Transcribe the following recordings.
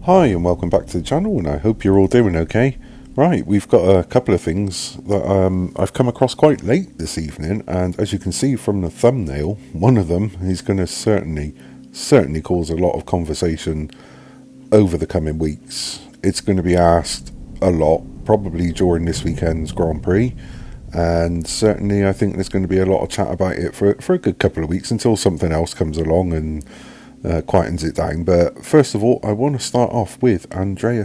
Hi and welcome back to the channel, and I hope you're all doing okay. Right, we've got a couple of things that I've come across quite late this evening, and as you can see from the thumbnail, one of them is going to certainly cause a lot of conversation over the coming weeks. It's going to be asked a lot, probably during this weekend's Grand Prix, and certainly I think there's going to be a lot of chat about it for a good couple of weeks until something else comes along and quietens it down. But first of all, I want to start off with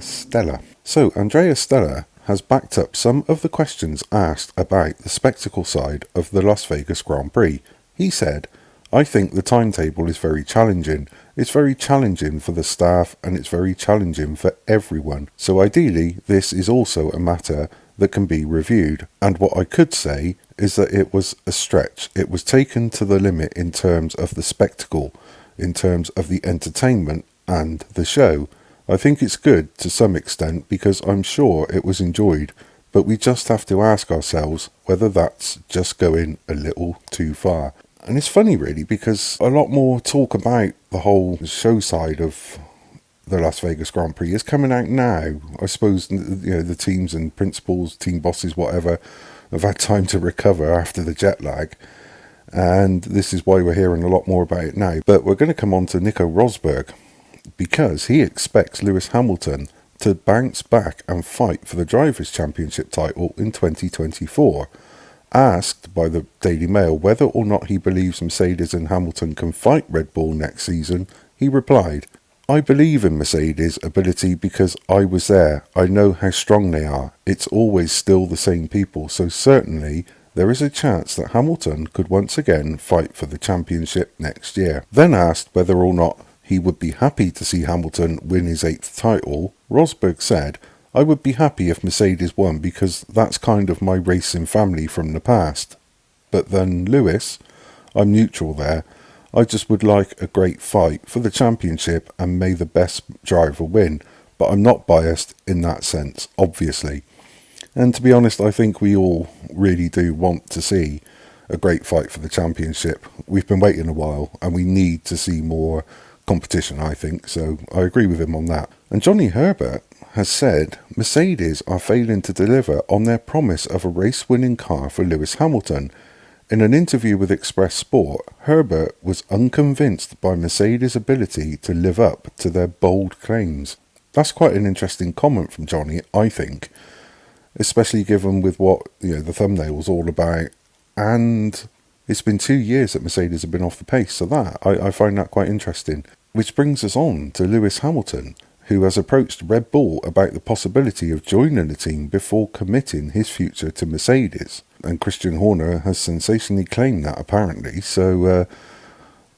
Stella. So Stella has backed up some of the questions asked about the spectacle side of the Las Vegas Grand Prix. He said, "I think the timetable is very challenging. It's very challenging for the staff and it's very challenging for everyone. So ideally, this is also a matter that can be reviewed. And what I could say is that it was a stretch. It was taken to the limit in terms of the spectacle, in terms of the entertainment and the show. I think it's good to some extent because I'm sure it was enjoyed, but we just have to ask ourselves whether that's just going a little too far." And it's funny really, because a lot more talk about the whole show side of the Las Vegas Grand Prix is coming out now. I suppose the teams and principals, team bosses, whatever, have had time to recover after the jet lag. And this is why we're hearing a lot more about it now. But we're going to come on to Nico Rosberg, because he expects Lewis Hamilton to bounce back and fight for the Drivers' Championship title in 2024. Asked by the Daily Mail whether or not he believes Mercedes and Hamilton can fight Red Bull next season, he replied, "I believe in Mercedes' ability because I was there. I know how strong they are. It's always still the same people, so certainly there is a chance that Hamilton could once again fight for the championship next year." Then asked whether or not he would be happy to see Hamilton win his 8th title, Rosberg said, "I would be happy if Mercedes won because that's kind of my racing family from the past. But then Lewis, I'm neutral there. I just would like a great fight for the championship and may the best driver win. But I'm not biased in that sense, obviously." And to be honest, I think we all really do want to see a great fight for the championship. We've been waiting a while and we need to see more competition, I think. So I agree with him on that. And Johnny Herbert has said Mercedes are failing to deliver on their promise of a race-winning car for Lewis Hamilton. In an interview with Express Sport, Herbert was unconvinced by Mercedes' ability to live up to their bold claims. That's quite an interesting comment from Johnny, I think, especially given with what the thumbnail was all about. And it's been 2 years that Mercedes have been off the pace, so that I find that quite interesting. Which brings us on to Lewis Hamilton, who has approached Red Bull about the possibility of joining the team before committing his future to Mercedes. And Christian Horner has sensationally claimed that, apparently. So,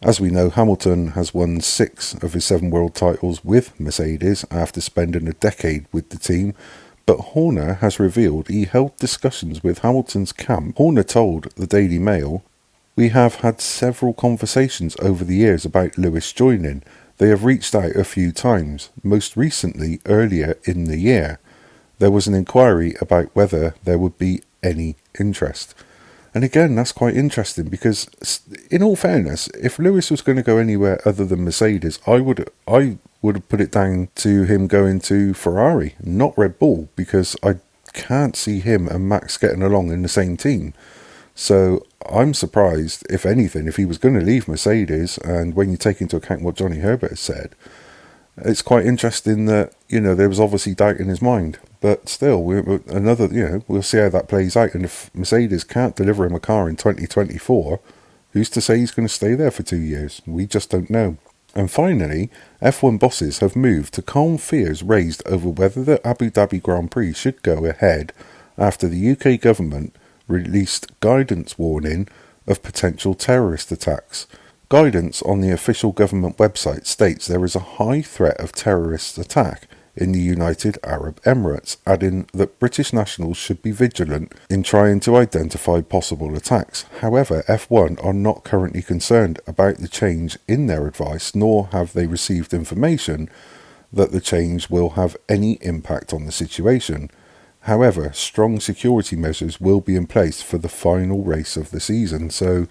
as we know, Hamilton has won 6 of his 7 world titles with Mercedes after spending a decade with the team. But Horner has revealed he held discussions with Hamilton's camp. Horner told the Daily Mail, "We have had several conversations over the years about Lewis joining. They have reached out a few times, most recently earlier in the year. There was an inquiry about whether there would be any interest." And again, that's quite interesting because, in all fairness, if Lewis was going to go anywhere other than Mercedes, I would have put it down to him going to Ferrari, not Red Bull, because I can't see him and Max getting along in the same team. So I'm surprised, if anything, if he was going to leave Mercedes. And when you take into account what Johnny Herbert has said, it's quite interesting that, there was obviously doubt in his mind. But still, we'll see how that plays out. And if Mercedes can't deliver him a car in 2024, who's to say he's going to stay there for 2 years? We just don't know. And finally, F1 bosses have moved to calm fears raised over whether the Abu Dhabi Grand Prix should go ahead after the UK government released guidance warning of potential terrorist attacks. Guidance on the official government website states there is a high threat of terrorist attack in the United Arab Emirates, adding that British nationals should be vigilant in trying to identify possible attacks. However, F1 are not currently concerned about the change in their advice, nor have they received information that the change will have any impact on the situation. However, strong security measures will be in place for the final race of the season. So,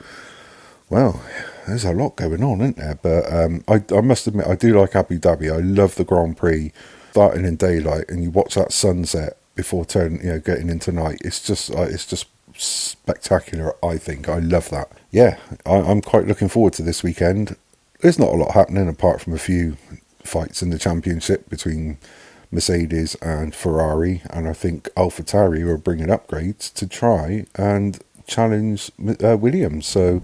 Well, there's a lot going on, isn't there? But I must admit, I do like Abu Dhabi. I love the Grand Prix starting in daylight, and you watch that sunset before getting into night. It's just spectacular. I think I love that. Yeah, I'm quite looking forward to this weekend. There's not a lot happening apart from a few fights in the championship between Mercedes and Ferrari, and I think AlphaTauri are bringing upgrades to try and challenge Williams. So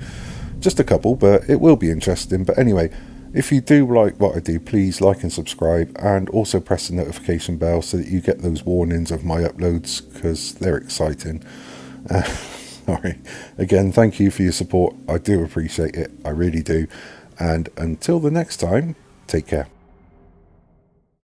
just a couple, but it will be interesting. But anyway, if you do like what I do, please like and subscribe, and also press the notification bell so that you get those warnings of my uploads, because they're exciting. Sorry. Again, thank you for your support. I do appreciate it. I really do. And until the next time, take care.